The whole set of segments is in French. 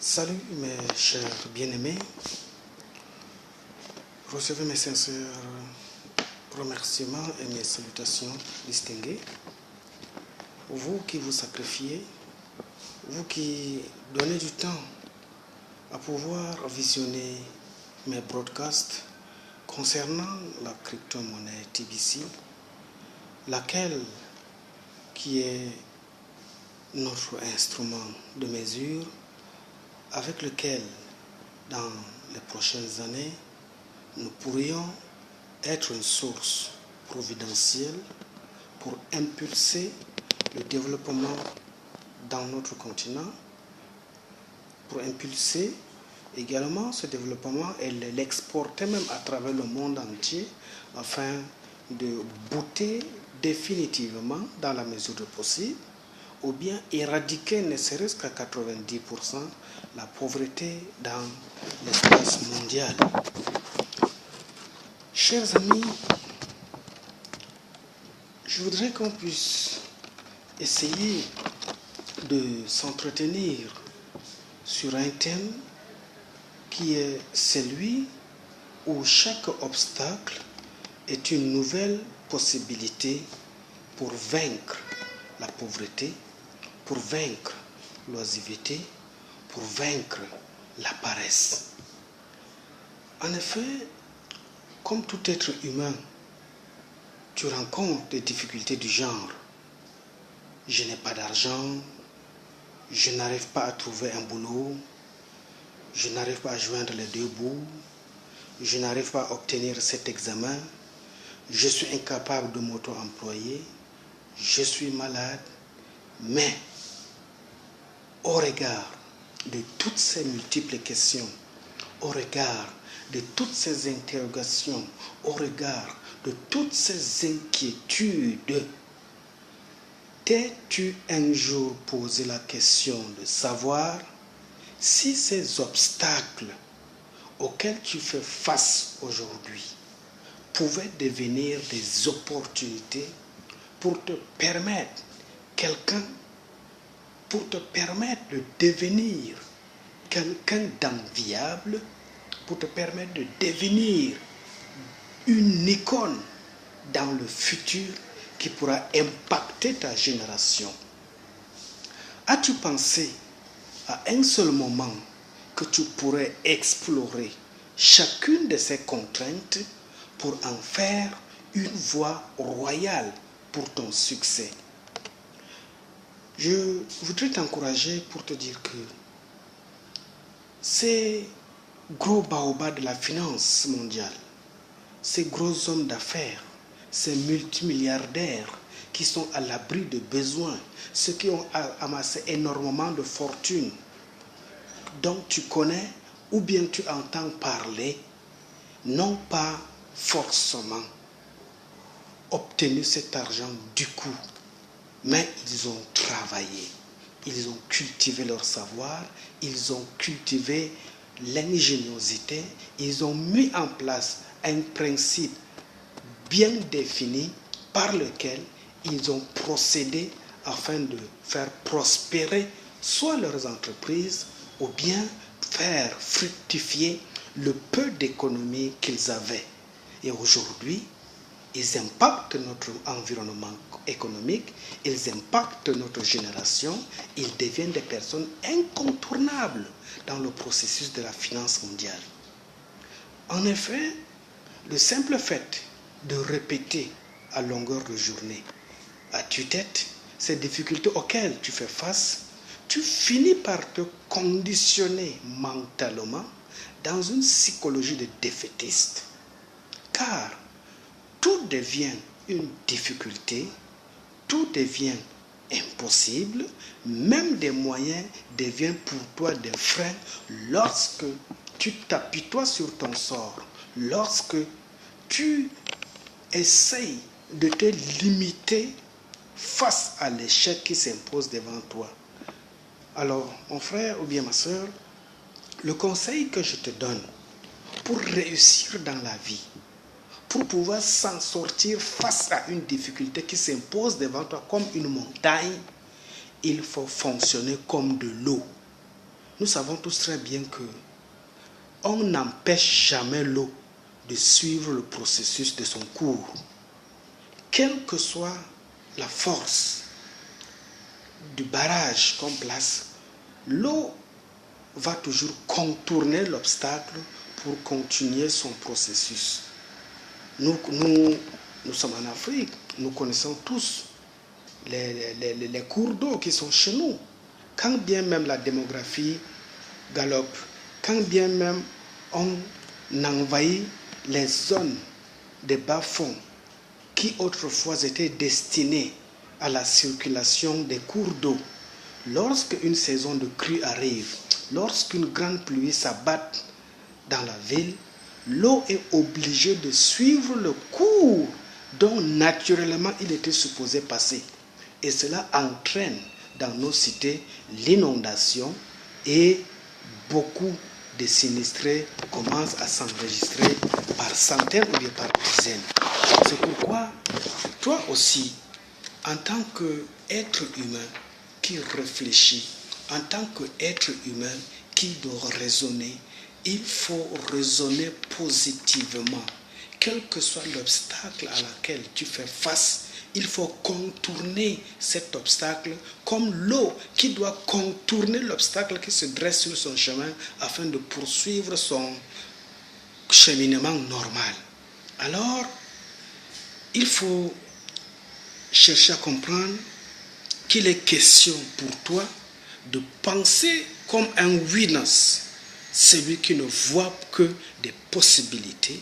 Salut mes chers bien-aimés, recevez mes sincères remerciements et mes salutations distinguées. Vous qui vous sacrifiez, vous qui donnez du temps à pouvoir visionner mes broadcasts concernant la crypto-monnaie TBC, laquelle qui est notre instrument de mesure avec lequel, dans les prochaines années, nous pourrions être une source providentielle pour impulser le développement dans notre continent, pour impulser également ce développement et l'exporter même à travers le monde entier afin de bouter définitivement, dans la mesure du possible, ou bien éradiquer ne serait-ce qu'à 90% la pauvreté dans l'espace mondial. Chers amis, je voudrais qu'on puisse essayer de s'entretenir sur un thème qui est celui où chaque obstacle est une nouvelle possibilité pour vaincre la pauvreté, pour vaincre l'oisiveté, pour vaincre la paresse. En effet, comme tout être humain, tu rencontres des difficultés du genre. Je n'ai pas d'argent, je n'arrive pas à trouver un boulot, je n'arrive pas à joindre les deux bouts, je n'arrive pas à obtenir cet examen, je suis incapable de m'auto-employer, je suis malade, mais au regard de toutes ces multiples questions, au regard de toutes ces interrogations, au regard de toutes ces inquiétudes, t'es-tu un jour posé la question de savoir si ces obstacles auxquels tu fais face aujourd'hui pouvaient devenir des opportunités pour te permettre de devenir quelqu'un d'enviable, pour te permettre de devenir une icône dans le futur qui pourra impacter ta génération. As-tu pensé à un seul moment que tu pourrais explorer chacune de ces contraintes pour en faire une voie royale pour ton succès? Je voudrais t'encourager pour te dire que ces gros baobabs de la finance mondiale, ces gros hommes d'affaires, ces multimilliardaires qui sont à l'abri de besoins, ceux qui ont amassé énormément de fortune, dont tu connais ou bien tu entends parler, n'ont pas forcément obtenu cet argent du coup, mais ils ont travaillé, ils ont cultivé leur savoir, ils ont cultivé l'ingéniosité, ils ont mis en place un principe bien défini par lequel ils ont procédé afin de faire prospérer soit leurs entreprises ou bien faire fructifier le peu d'économie qu'ils avaient. Et aujourd'hui, ils impactent notre environnement économique, ils impactent notre génération, ils deviennent des personnes incontournables dans le processus de la finance mondiale. En effet, le simple fait de répéter à longueur de journée à tue-tête ces difficultés auxquelles tu fais face, tu finis par te conditionner mentalement dans une psychologie de défaitiste. Car tout devient une difficulté, tout devient impossible, même des moyens deviennent pour toi des freins lorsque tu t'apitoies sur ton sort, lorsque tu essayes de te limiter face à l'échec qui s'impose devant toi. Alors, mon frère ou bien ma soeur, le conseil que je te donne pour réussir dans la vie, pour pouvoir s'en sortir face à une difficulté qui s'impose devant toi comme une montagne, il faut fonctionner comme de l'eau. nous savons tous très bien que on n'empêche jamais l'eau de suivre le processus de son cours. Quelle que soit la force du barrage qu'on place, l'eau va toujours contourner l'obstacle pour continuer son processus. Nous sommes en Afrique, nous connaissons tous les cours d'eau qui sont chez nous. Quand bien même la démographie galope, quand bien même on envahit les zones de bas-fonds qui autrefois étaient destinées à la circulation des cours d'eau, lorsque une saison de crue arrive, lorsqu'une grande pluie s'abat dans la ville, l'eau est obligée de suivre le cours dont naturellement il était supposé passer. Et cela entraîne dans nos cités l'inondation et beaucoup de sinistrés commencent à s'enregistrer par centaines ou bien par dizaines. C'est pourquoi toi aussi, en tant qu'être humain qui réfléchit, en tant qu'être humain qui doit raisonner, il faut raisonner positivement. Quel que soit l'obstacle à laquelle tu fais face, il faut contourner cet obstacle comme l'eau qui doit contourner l'obstacle qui se dresse sur son chemin afin de poursuivre son cheminement normal. Alors, il faut chercher à comprendre qu'il est question pour toi de penser comme un winners, celui qui ne voit que des possibilités,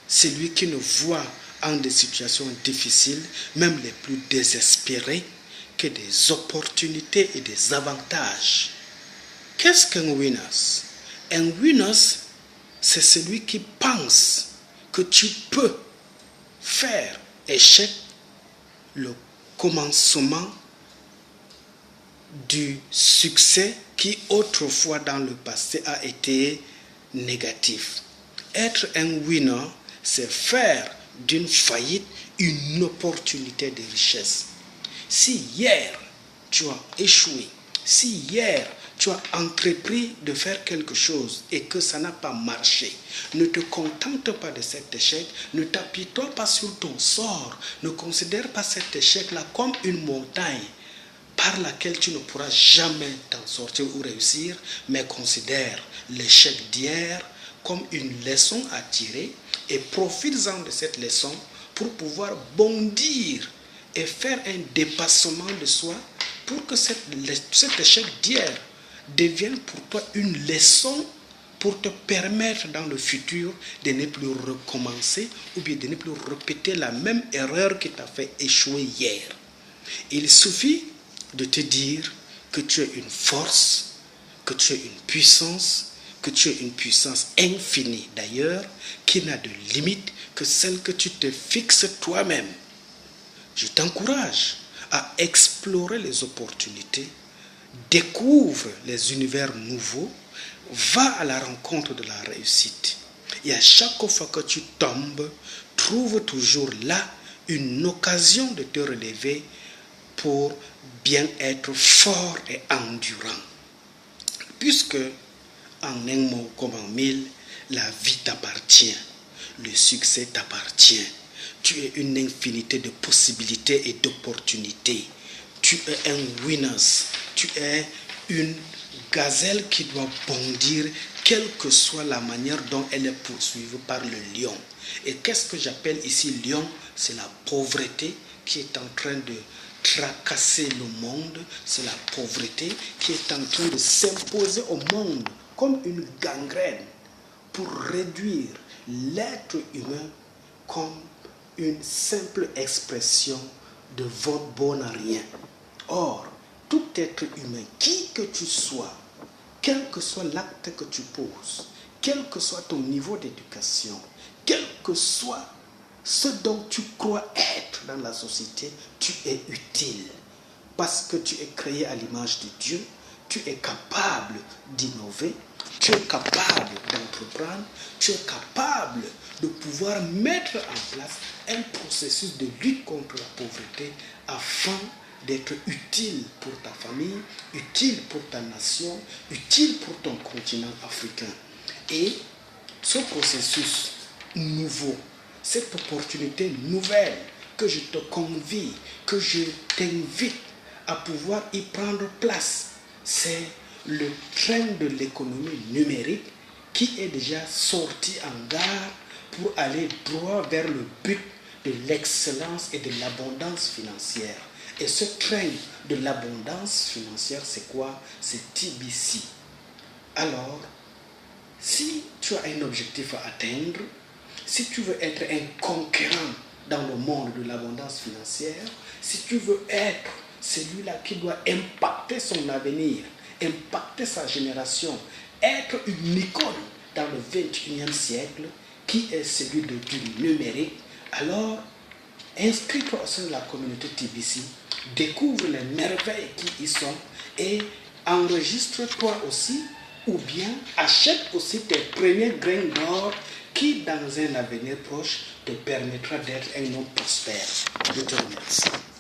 celui qui ne voit en des situations difficiles, même les plus désespérées, que des opportunités et des avantages. Qu'est-ce qu'un winners? Un winners, c'est celui qui pense que tu peux faire échec le commencement du succès qui autrefois dans le passé a été négatif. Être un winner, c'est faire d'une faillite une opportunité de richesse. Si hier tu as échoué, si hier tu as entrepris de faire quelque chose et que ça n'a pas marché, ne te contente pas de cet échec, ne t'appuie-toi pas sur ton sort, ne considère pas cet échec-là comme une montagne par laquelle tu ne pourras jamais t'en sortir ou réussir, mais considère l'échec d'hier comme une leçon à tirer et profites-en de cette leçon pour pouvoir bondir et faire un dépassement de soi pour que cet échec d'hier devienne pour toi une leçon pour te permettre dans le futur de ne plus recommencer ou bien de ne plus répéter la même erreur qui t'a fait échouer hier. Il suffit de te dire que tu es une force, que tu es une puissance infinie d'ailleurs, qui n'a de limite que celle que tu te fixes toi-même. Je t'encourage à explorer les opportunités, découvre les univers nouveaux, va à la rencontre de la réussite. Et à chaque fois que tu tombes, trouve toujours là une occasion de te relever pour bien être fort et endurant. Puisque, en un mot comme en mille, la vie t'appartient, le succès t'appartient. Tu es une infinité de possibilités et d'opportunités. Tu es un winners, tu es une gazelle qui doit bondir, quelle que soit la manière dont elle est poursuivie par le lion. Et qu'est-ce que j'appelle ici lion? C'est la pauvreté qui est en train de tracasser le monde, c'est la pauvreté qui est en train de s'imposer au monde comme une gangrène pour réduire l'être humain comme une simple expression de vote bon à rien. Or, tout être humain, qui que tu sois, quel que soit l'acte que tu poses, quel que soit ton niveau d'éducation, quel que soit ce dont tu crois être dans la société, tu es utile. Parce que tu es créé à l'image de Dieu, tu es capable d'innover, tu es capable d'entreprendre, tu es capable de pouvoir mettre en place un processus de lutte contre la pauvreté afin d'être utile pour ta famille, utile pour ta nation, utile pour ton continent africain. Et ce processus nouveau, cette opportunité nouvelle que je te convie, que je t'invite à pouvoir y prendre place, c'est le train de l'économie numérique qui est déjà sorti en gare pour aller droit vers le but de l'excellence et de l'abondance financière. Et ce train de l'abondance financière, c'est quoi? C'est TBC. Alors, si tu as un objectif à atteindre, si tu veux être un conquérant dans le monde de l'abondance financière, si tu veux être celui-là qui doit impacter son avenir, impacter sa génération, être une icône dans le 21e siècle, qui est celui du numérique, alors inscris-toi au sein de la communauté TBC, découvre les merveilles qui y sont et enregistre-toi aussi ou bien achète aussi tes premiers grains d'or qui, dans un avenir proche, te permettra d'être un homme prospère. Je te remercie.